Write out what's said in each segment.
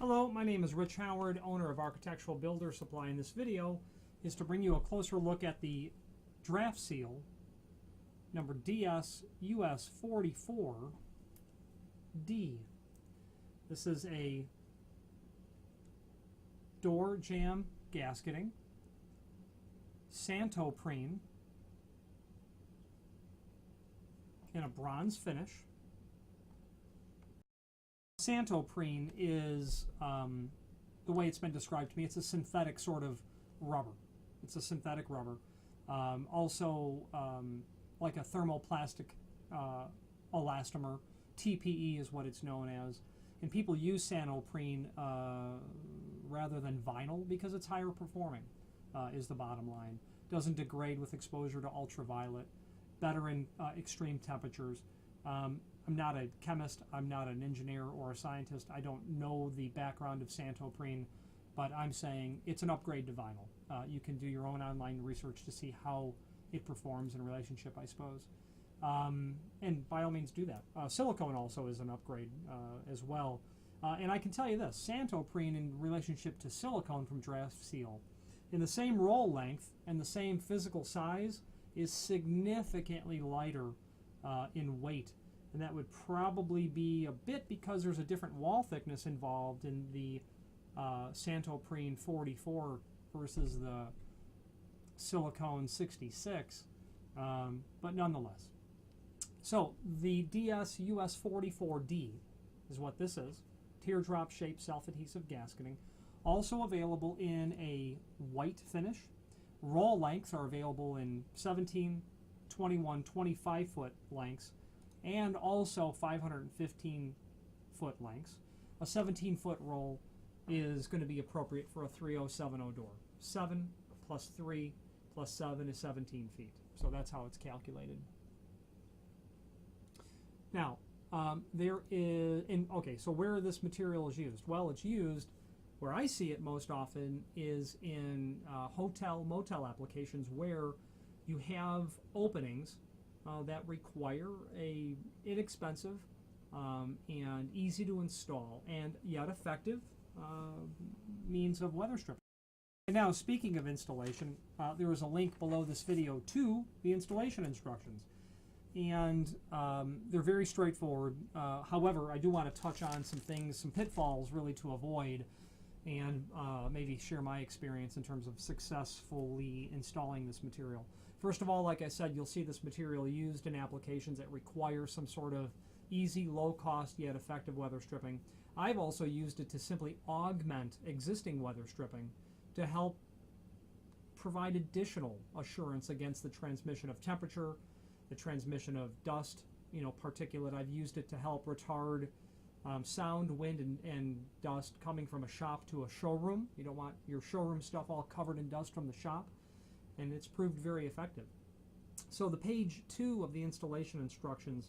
Hello, my name is Rich Howard, owner of Architectural Builder Supply, and this video is to bring you a closer look at the draft seal number DSUS44D. This is a door jamb gasketing, Santoprene, in a bronze finish. Santoprene is, the way it's been described to me, it's a synthetic sort of rubber. It's a synthetic rubber. Also, like a thermoplastic elastomer. TPE is what it's known as. And people use Santoprene rather than vinyl because it's higher performing, is the bottom line. Doesn't degrade with exposure to ultraviolet. Better in extreme temperatures. I'm not a chemist, I'm not an engineer or a scientist. I don't know the background of Santoprene, but I'm saying it's an upgrade to vinyl. You can do your own online research to see how it performs in relationship, I suppose. And by all means do that. Silicone also is an upgrade as well. And I can tell you this, Santoprene in relationship to silicone from Draft Seal, in the same roll length and the same physical size, is significantly lighter in weight. And that would probably be a bit because there's a different wall thickness involved in the Santoprene 44 versus the silicone 66, but nonetheless. So the DSUS44D is what this is, teardrop shaped self-adhesive gasketing, also available in a white finish. Roll lengths are available in 17, 21, 25 foot lengths, and also 515 foot lengths. A 17 foot roll is going to be appropriate for a 3070 door. 7 plus 3 plus 7 is 17 feet. So that's how it's calculated. Now, so where this material is used? Well, it's used, where I see it most often is in hotel, motel applications where you have openings that require a inexpensive and easy to install and yet effective means of weather stripping. And now, speaking of installation, there is a link below this video to the installation instructions, and they're very straightforward. However, I do want to touch on some things, some pitfalls really to avoid, and maybe share my experience in terms of successfully installing this material. First of all, like I said, you'll see this material used in applications that require some sort of easy, low-cost, yet effective weather stripping. I've also used it to simply augment existing weather stripping to help provide additional assurance against the transmission of temperature, the transmission of dust, particulate. I've used it to help retard sound, wind, and dust coming from a shop to a showroom. You don't want your showroom stuff all covered in dust from the shop. And it's proved very effective. So the page 2 of the installation instructions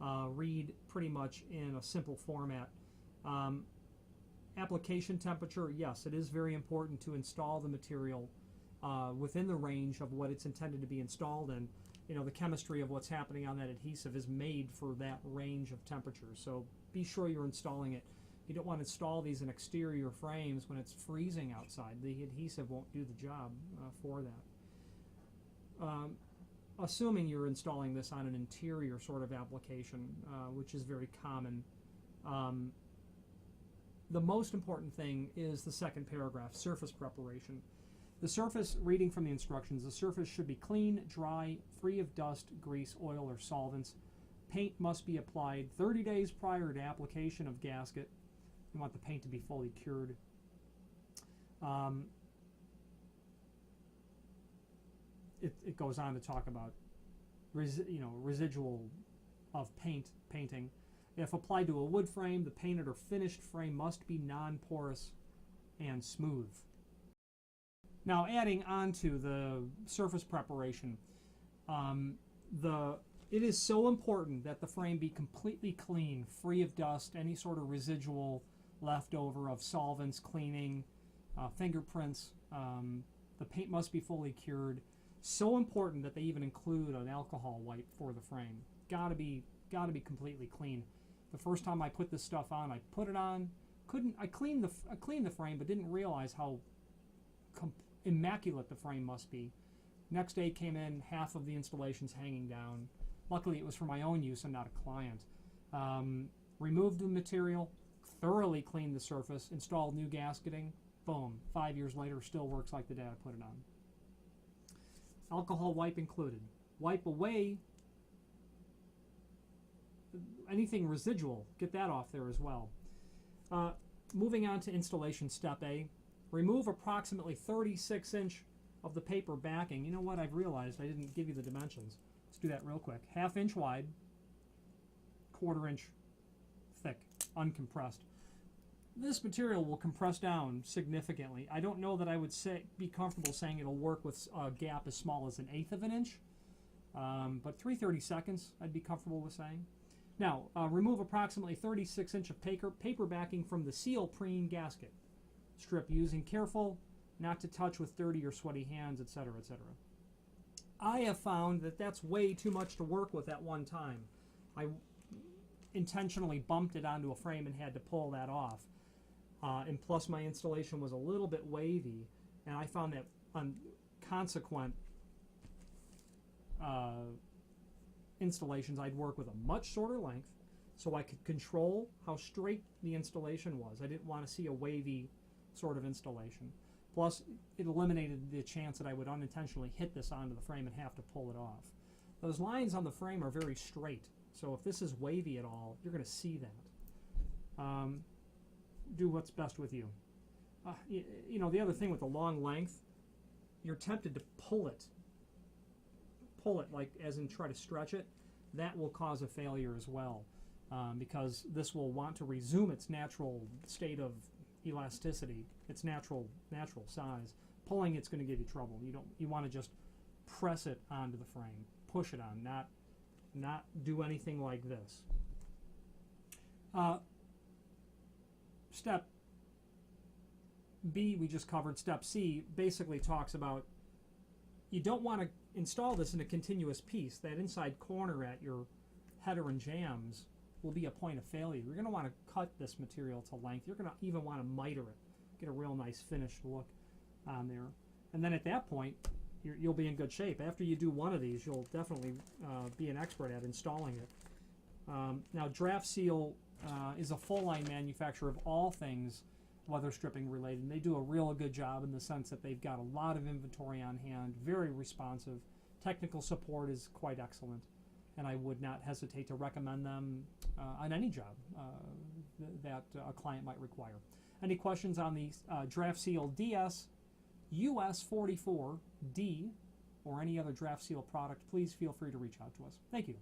read pretty much in a simple format. Application temperature, yes, it is very important to install the material within the range of what it's intended to be installed in. The chemistry of what's happening on that adhesive is made for that range of temperatures. So be sure you're installing it. You don't want to install these in exterior frames when it's freezing outside. The adhesive won't do the job for that. Assuming you're installing this on an interior sort of application, which is very common, the most important thing is the second paragraph, surface preparation. The surface, reading from the instructions, the surface should be clean, dry, free of dust, grease, oil, or solvents. Paint must be applied 30 days prior to application of gasket. You want the paint to be fully cured. It goes on to talk about residual of painting. If applied to a wood frame, the painted or finished frame must be non-porous and smooth. Now, adding on to the surface preparation, it is so important that the frame be completely clean, free of dust, any sort of residual leftover of solvents, cleaning, fingerprints. The paint must be fully cured. So important that they even include an alcohol wipe for the frame. Gotta be completely clean. The first time I put this stuff on, I put it on, I cleaned the frame, but didn't realize how immaculate the frame must be. Next day came in, half of the installation's hanging down. Luckily, it was for my own use and not a client. Removed the material, thoroughly cleaned the surface, installed new gasketing. Boom. 5 years later, still works like the day I put it on. Alcohol wipe included. Wipe away anything residual. Get that off there as well. Moving on to installation step A. Remove approximately 36" of the paper backing. You know what? I've realized I didn't give you the dimensions. Let's do that real quick. 1/2 inch wide, 1/4 inch thick, uncompressed. This material will compress down significantly. I don't know that I would be comfortable saying it'll work with a gap as small as 1/8 of an inch, but 3/32 I'd be comfortable with saying. Now, remove approximately 36" of paper backing from the Santoprene gasket. Strip using careful, not to touch with dirty or sweaty hands, etc., etc. I have found that that's way too much to work with at one time. I intentionally bumped it onto a frame and had to pull that off. And plus my installation was a little bit wavy, and I found that on consequent installations I'd work with a much shorter length so I could control how straight the installation was. I didn't want to see a wavy sort of installation. Plus, it eliminated the chance that I would unintentionally hit this onto the frame and have to pull it off. Those lines on the frame are very straight, so if this is wavy at all, you're going to see that. Do what's best with you. You know, the other thing with the long length, you're tempted to pull it like as in try to stretch it. That will cause a failure as well, because this will want to resume its natural state of elasticity, its natural size. Pulling it's going to give you trouble. You want to just press it onto the frame, push it on, not do anything like this. Step B we just covered. Step C basically talks about you don't want to install this in a continuous piece. That inside corner at your header and jambs will be a point of failure. You're going to want to cut this material to length. You're going to even want to miter it, get a real nice finished look on there. And then at that point, you'll be in good shape. After you do one of these, you'll definitely be an expert at installing it. Now, Draft Seal is a full-line manufacturer of all things weather stripping related. And they do a real good job in the sense that they've got a lot of inventory on hand, very responsive. Technical support is quite excellent, and I would not hesitate to recommend them on any job that a client might require. Any questions on the Draft Seal DSUS44D or any other Draft Seal product, please feel free to reach out to us. Thank you.